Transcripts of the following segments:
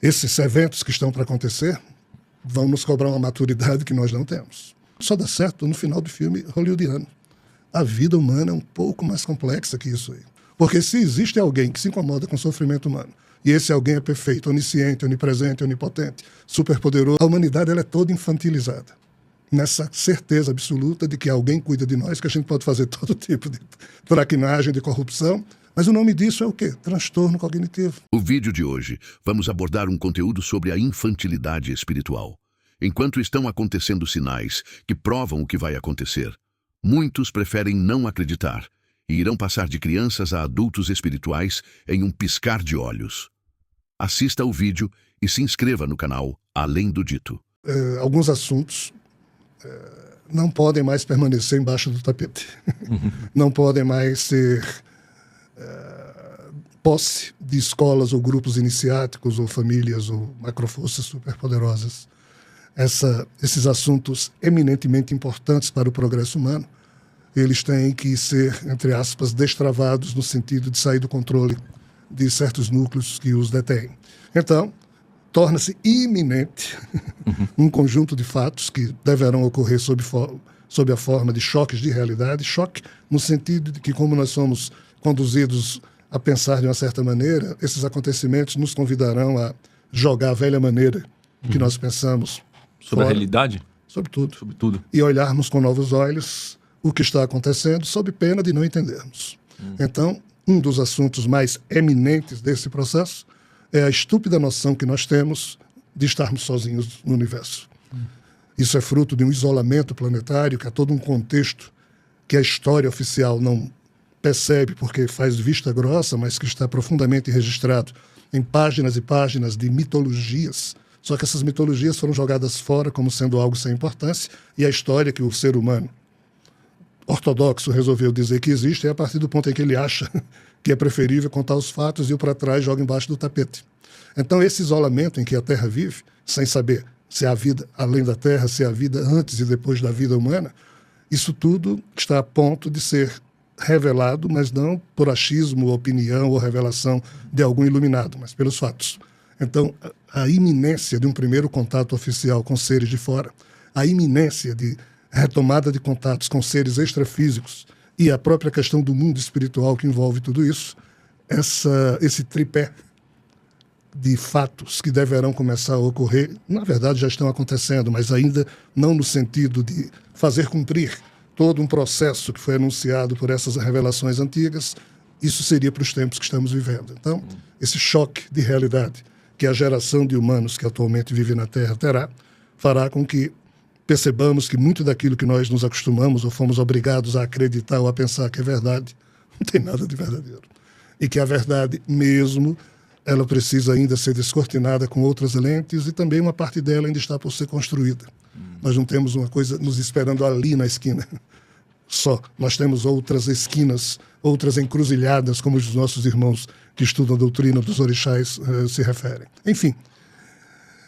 Esses eventos que estão para acontecer vão nos cobrar uma maturidade que nós não temos. Só dá certo no final do filme hollywoodiano. A vida humana é um pouco mais complexa que isso aí. Porque se existe alguém que se incomoda com o sofrimento humano, e esse alguém é perfeito, onisciente, onipresente, onipotente, superpoderoso, a humanidade ela é toda infantilizada. Nessa certeza absoluta de que alguém cuida de nós, que a gente pode fazer todo tipo de traquinagem, de corrupção, mas o nome disso é o quê? Transtorno cognitivo. No vídeo de hoje, vamos abordar um conteúdo sobre a infantilidade espiritual. Enquanto estão acontecendo sinais que provam o que vai acontecer, muitos preferem não acreditar e irão passar de crianças a adultos espirituais em um piscar de olhos. Assista ao vídeo e se inscreva no canal Além do Dito. Alguns assuntos não podem mais permanecer embaixo do tapete. Não podem mais ser posse de escolas ou grupos iniciáticos ou famílias ou macroforças superpoderosas. Esses assuntos eminentemente importantes para o progresso humano, eles têm que ser, entre aspas, destravados no sentido de sair do controle de certos núcleos que os detêm. Então, torna-se iminente um conjunto de fatos que deverão ocorrer sob a forma de choques de realidade, choque no sentido de que, como nós somos conduzidos a pensar de uma certa maneira, esses acontecimentos nos convidarão a jogar a velha maneira que nós pensamos sobre fora, a realidade? Sobre tudo. Sobre tudo. E olharmos com novos olhos o que está acontecendo, sob pena de não entendermos. Então, um dos assuntos mais eminentes desse processo é a estúpida noção que nós temos de estarmos sozinhos no universo. Isso é fruto de um isolamento planetário, que há todo um contexto que a história oficial não percebe porque faz vista grossa, mas que está profundamente registrado em páginas e páginas de mitologias. Só que essas mitologias foram jogadas fora como sendo algo sem importância, e a história que o ser humano ortodoxo resolveu dizer que existe é a partir do ponto em que ele acha que é preferível contar os fatos e o para trás joga embaixo do tapete. Então, esse isolamento em que a Terra vive, sem saber se há vida além da Terra, se há vida antes e depois da vida humana, isso tudo está a ponto de ser revelado, mas não por achismo, opinião ou revelação de algum iluminado, mas pelos fatos. Então, a iminência de um primeiro contato oficial com seres de fora, a iminência de retomada de contatos com seres extrafísicos e a própria questão do mundo espiritual que envolve tudo isso, esse tripé de fatos que deverão começar a ocorrer, na verdade já estão acontecendo, mas ainda não no sentido de fazer cumprir todo um processo que foi anunciado por essas revelações antigas, isso seria para os tempos que estamos vivendo. Então, esse choque de realidade que a geração de humanos que atualmente vive na Terra terá, fará com que percebamos que muito daquilo que nós nos acostumamos ou fomos obrigados a acreditar ou a pensar que é verdade, não tem nada de verdadeiro. E que a verdade mesmo, ela precisa ainda ser descortinada com outras lentes e também uma parte dela ainda está por ser construída. Nós não temos uma coisa nos esperando ali na esquina só. Nós temos outras esquinas, outras encruzilhadas, como os nossos irmãos que estudam a doutrina dos orixás se referem. Enfim,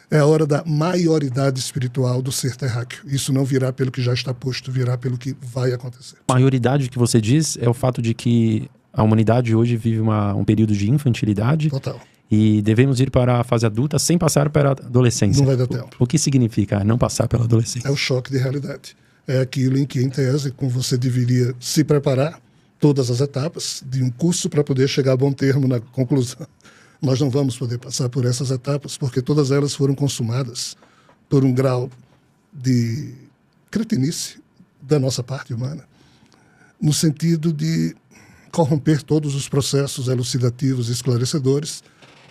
é a hora da maioridade espiritual do ser terráqueo. Isso não virá pelo que já está posto, virá pelo que vai acontecer. Maioridade que você diz é o fato de que a humanidade hoje vive um período de infantilidade. Total. E devemos ir para a fase adulta sem passar pela adolescência. Não vai dar tempo. O que significa não passar pela adolescência? É o choque de realidade. É aquilo em que, em tese, como você deveria se preparar todas as etapas de um curso para poder chegar a bom termo na conclusão. Nós não vamos poder passar por essas etapas porque todas elas foram consumadas por um grau de cretinice da nossa parte humana, no sentido de corromper todos os processos elucidativos e esclarecedores,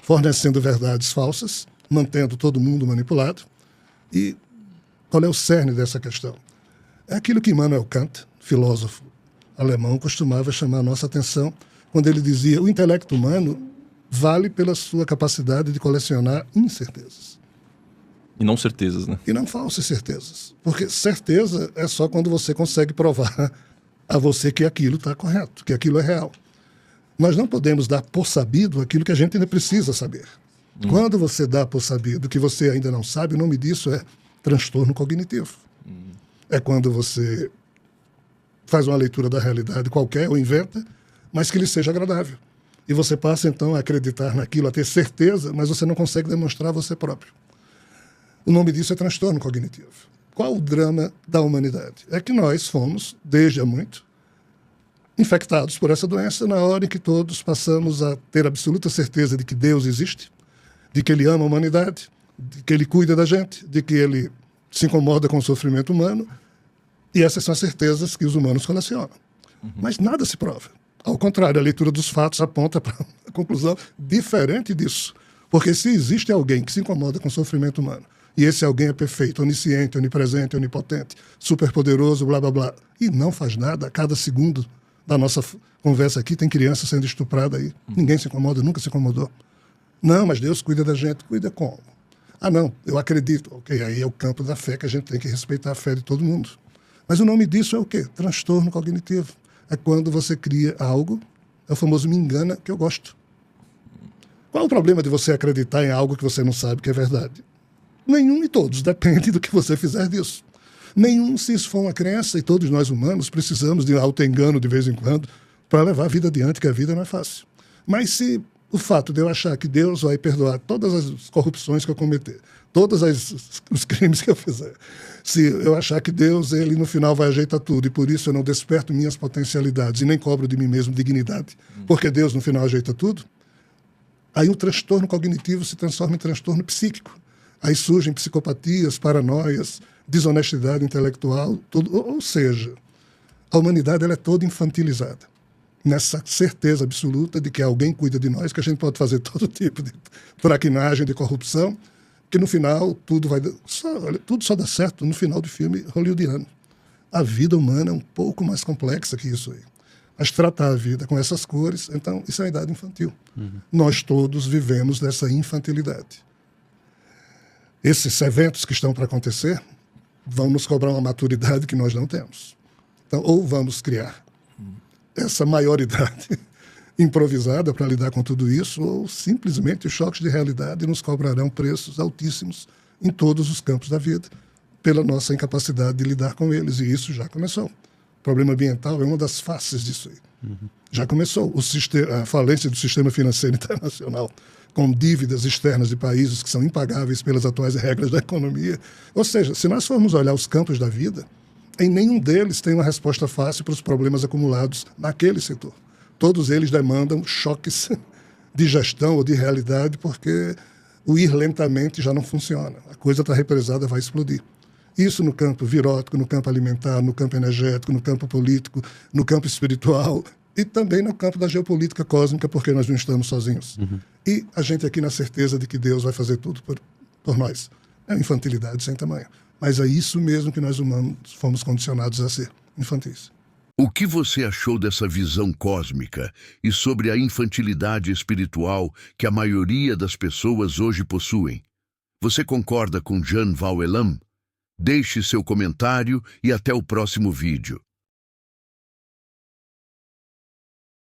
fornecendo verdades falsas, mantendo todo mundo manipulado. E qual é o cerne dessa questão? É aquilo que Immanuel Kant, filósofo alemão, costumava chamar a nossa atenção quando ele dizia: o intelecto humano vale pela sua capacidade de colecionar incertezas. E não certezas, né? E não falsas certezas. Porque certeza é só quando você consegue provar a você que aquilo está correto, que aquilo é real. Nós não podemos dar por sabido aquilo que a gente ainda precisa saber. Quando você dá por sabido que você ainda não sabe, o nome disso é transtorno cognitivo. É quando você faz uma leitura da realidade qualquer ou inventa, mas que lhe seja agradável. E você passa, então, a acreditar naquilo, a ter certeza, mas você não consegue demonstrar você próprio. O nome disso é transtorno cognitivo. Qual o drama da humanidade? É que nós fomos, desde há muito, infectados por essa doença na hora em que todos passamos a ter absoluta certeza de que Deus existe, de que Ele ama a humanidade, de que Ele cuida da gente, de que Ele se incomoda com o sofrimento humano, e essas são as certezas que os humanos colecionam. Mas nada se prova. Ao contrário, a leitura dos fatos aponta para uma conclusão diferente disso. Porque se existe alguém que se incomoda com o sofrimento humano, e esse alguém é perfeito, onisciente, onipresente, onipotente, superpoderoso, blá, blá, blá, e não faz nada, a cada segundo da nossa conversa aqui tem criança sendo estuprada aí. Ninguém se incomoda, nunca se incomodou. Não, mas Deus cuida da gente. Cuida como? Ah, não, eu acredito. Ok, aí é o campo da fé que a gente tem que respeitar a fé de todo mundo. Mas o nome disso é o quê? Transtorno cognitivo. É quando você cria algo, é o famoso me engana que eu gosto. Qual o problema de você acreditar em algo que você não sabe que é verdade? Nenhum e todos, depende do que você fizer disso. Nenhum, se isso for uma crença, e todos nós humanos precisamos de auto-engano de vez em quando para levar a vida adiante, que a vida não é fácil. Mas se o fato de eu achar que Deus vai perdoar todas as corrupções que eu cometer, todos os crimes que eu fizer, se eu achar que Deus, ele no final vai ajeitar tudo, e por isso eu não desperto minhas potencialidades e nem cobro de mim mesmo dignidade, porque Deus no final ajeita tudo, aí o transtorno cognitivo se transforma em transtorno psíquico. Aí surgem psicopatias, paranoias, desonestidade intelectual, tudo. Ou seja, a humanidade ela é toda infantilizada, nessa certeza absoluta de que alguém cuida de nós, que a gente pode fazer todo tipo de traquinagem, de corrupção, que no final tudo tudo só dá certo no final do filme hollywoodiano. A vida humana é um pouco mais complexa que isso aí. Mas tratar a vida com essas cores, então, isso é a idade infantil. Nós todos vivemos dessa infantilidade. Esses eventos que estão para acontecer vão nos cobrar uma maturidade que nós não temos. Então, ou vamos criar essa maioridade improvisada para lidar com tudo isso, ou simplesmente os choques de realidade nos cobrarão preços altíssimos em todos os campos da vida, pela nossa incapacidade de lidar com eles. E isso já começou. O problema ambiental é uma das faces disso aí. Já começou. A falência do sistema financeiro internacional, com dívidas externas de países que são impagáveis pelas atuais regras da economia. Ou seja, se nós formos olhar os campos da vida, em nenhum deles tem uma resposta fácil para os problemas acumulados naquele setor. Todos eles demandam choques de gestão ou de realidade, porque o ir lentamente já não funciona. A coisa está represada, vai explodir. Isso no campo virótico, no campo alimentar, no campo energético, no campo político, no campo espiritual e também no campo da geopolítica cósmica, porque nós não estamos sozinhos. E a gente aqui na certeza de que Deus vai fazer tudo por nós. É uma infantilidade sem tamanho. Mas é isso mesmo que nós humanos fomos condicionados a ser, infantis. O que você achou dessa visão cósmica e sobre a infantilidade espiritual que a maioria das pessoas hoje possuem? Você concorda com Jean Val Elam? Deixe seu comentário e até o próximo vídeo.